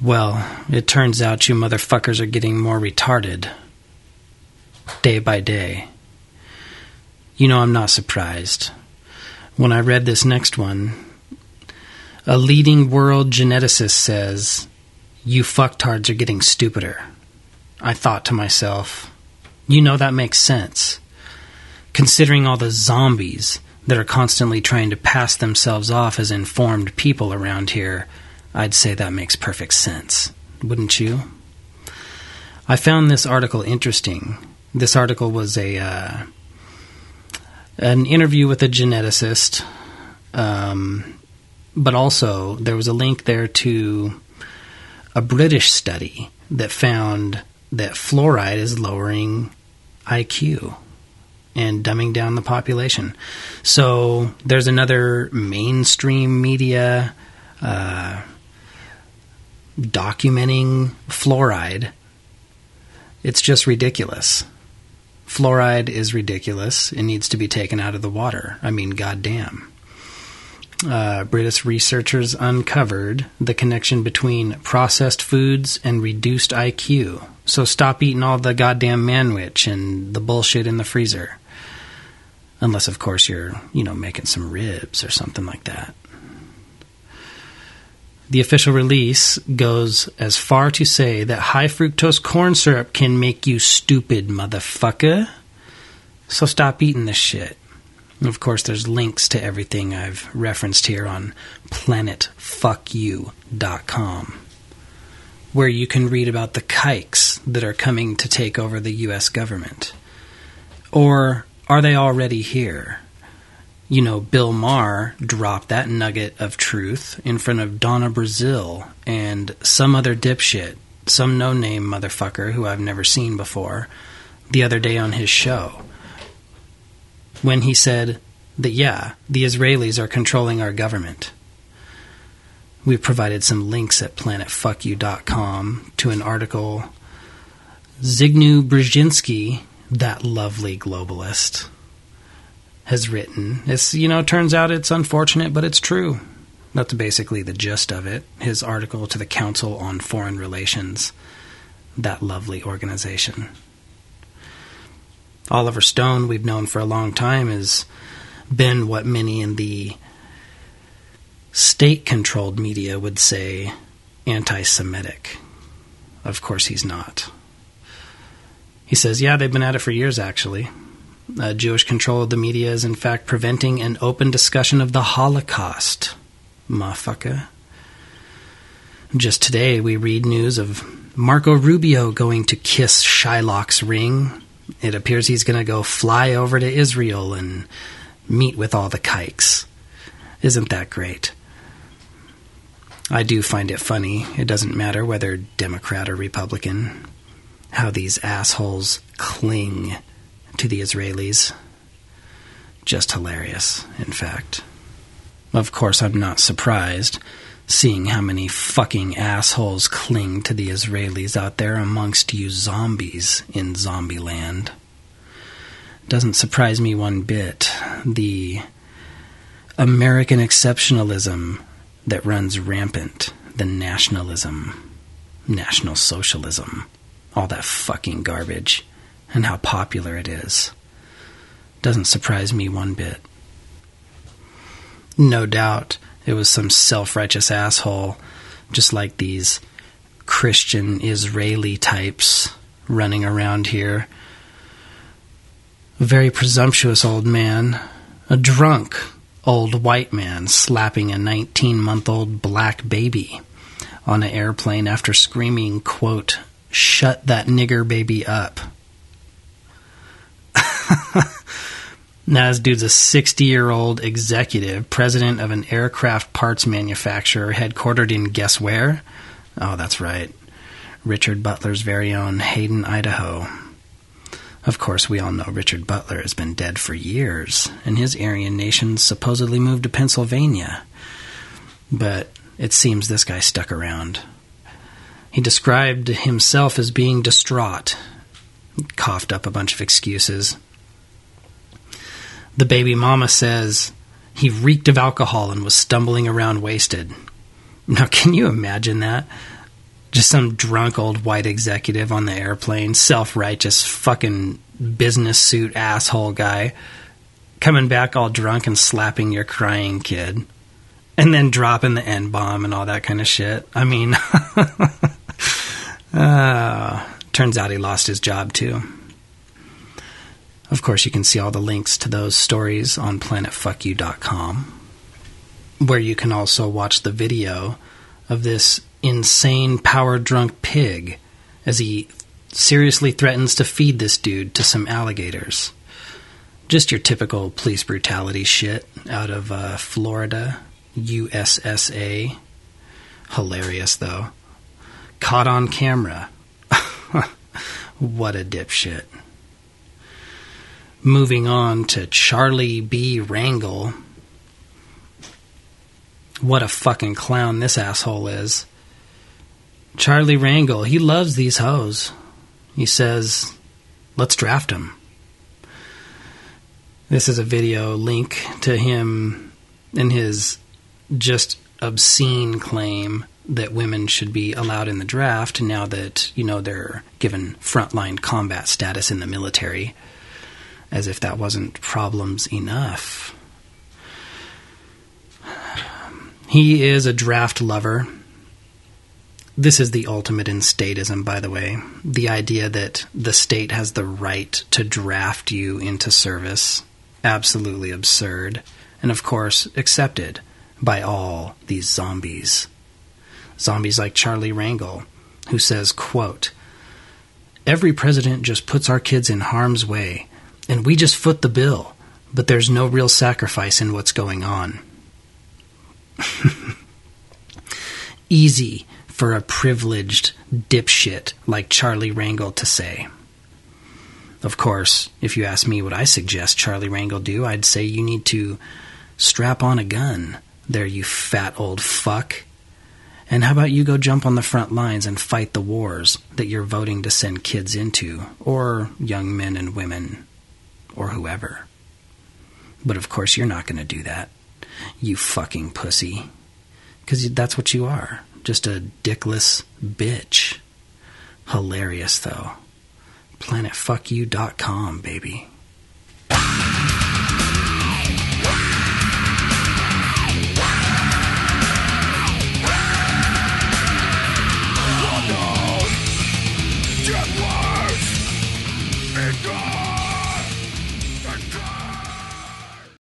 Well, it turns out you motherfuckers are getting more retarded. Day by day. You know, I'm not surprised. When I read this next one, a leading world geneticist says, you fucktards are getting stupider. I thought to myself, you know, that makes sense. Considering all the zombies that are constantly trying to pass themselves off as informed people around here, I'd say that makes perfect sense. Wouldn't you? I found this article interesting. This article was an interview with a geneticist, but also there was a link there to a British study that found that fluoride is lowering IQ and dumbing down the population. So there's another mainstream media documenting fluoride. It's just ridiculous. Fluoride is ridiculous. It needs to be taken out of the water. I mean, goddamn. British researchers uncovered the connection between processed foods and reduced IQ. So stop eating all the goddamn manwich and the bullshit in the freezer. Unless, of course, you're, making some ribs or something like that. The official release goes as far to say that high fructose corn syrup can make you stupid, motherfucker. So stop eating this shit. And of course, there's links to everything I've referenced here on planetfuckyou.com, where you can read about the kikes that are coming to take over the U.S. government. Or are they already here? Bill Maher dropped that nugget of truth in front of Donna Brazil and some other dipshit, some no-name motherfucker who I've never seen before, the other day on his show, when he said that, yeah, the Israelis are controlling our government. We've provided some links at planetfuckyou.com to an article. Zygmunt Brzezinski, that lovely globalist, has written. It's, turns out it's unfortunate, but it's true. That's basically the gist of it. His article to the Council on Foreign Relations, that lovely organization. Oliver Stone, we've known for a long time, has been what many in the state-controlled media would say anti-Semitic. Of course he's not. He says, yeah, they've been at it for years, actually. Jewish control of the media is in fact preventing an open discussion of the Holocaust. Motherfucker. Just today we read news of Marco Rubio going to kiss Shylock's ring. It appears he's going to go fly over to Israel and meet with all the kikes. Isn't that great? I do find it funny. It doesn't matter whether Democrat or Republican, how these assholes cling to the Israelis. Just hilarious, in fact. Of course, I'm not surprised, seeing how many fucking assholes cling to the Israelis out there amongst you zombies in Zombieland. Doesn't surprise me one bit. The American exceptionalism that runs rampant, the nationalism, National Socialism, all that fucking garbage, and how popular it is. Doesn't surprise me one bit. No doubt it was some self-righteous asshole, just like these Christian Israeli types running around here. A very presumptuous old man, a drunk old white man slapping a 19-month-old black baby on an airplane after screaming, quote, "Shut that nigger baby up." Now this dude's a 60-year-old executive, president of an aircraft parts manufacturer headquartered in guess where? Oh, that's right. Richard Butler's very own Hayden, Idaho. Of course, we all know Richard Butler has been dead for years, and his Aryan nation supposedly moved to Pennsylvania. But it seems this guy stuck around. He described himself as being distraught, coughed up a bunch of excuses. The baby mama says he reeked of alcohol and was stumbling around wasted. Now, can you imagine that? Just some drunk old white executive on the airplane, self-righteous fucking business suit asshole guy, coming back all drunk and slapping your crying kid. And then dropping the N-bomb and all that kind of shit. I mean, turns out he lost his job too. Of course, you can see all the links to those stories on pt.2, where you can also watch the video of this insane power-drunk pig as he seriously threatens to feed this dude to some alligators. Just your typical police brutality shit out of Florida, USSA. Hilarious, though. Caught on camera. What a dipshit. Moving on to Charlie B. Rangel. What a fucking clown this asshole is. Charlie Rangel, he loves these hoes. He says, let's draft him. This is a video link to him and his just obscene claim that women should be allowed in the draft now that, they're given frontline combat status in the military. As if that wasn't problems enough. He is a draft lover. This is the ultimate in statism, by the way. The idea that the state has the right to draft you into service. Absolutely absurd. And of course, accepted by all these zombies. Zombies like Charlie Rangel, who says, quote, "Every president just puts our kids in harm's way, and we just foot the bill, but there's no real sacrifice in what's going on." Easy for a privileged dipshit like Charlie Rangel to say. Of course, if you ask me what I suggest Charlie Rangel do, I'd say you need to strap on a gun there, you fat old fuck. And how about you go jump on the front lines and fight the wars that you're voting to send kids into, or young men and women, or whoever. But of course you're not going to do that, you fucking pussy. Because that's what you are. Just a dickless bitch. Hilarious, though. pt.2, baby. Get worse! It goes!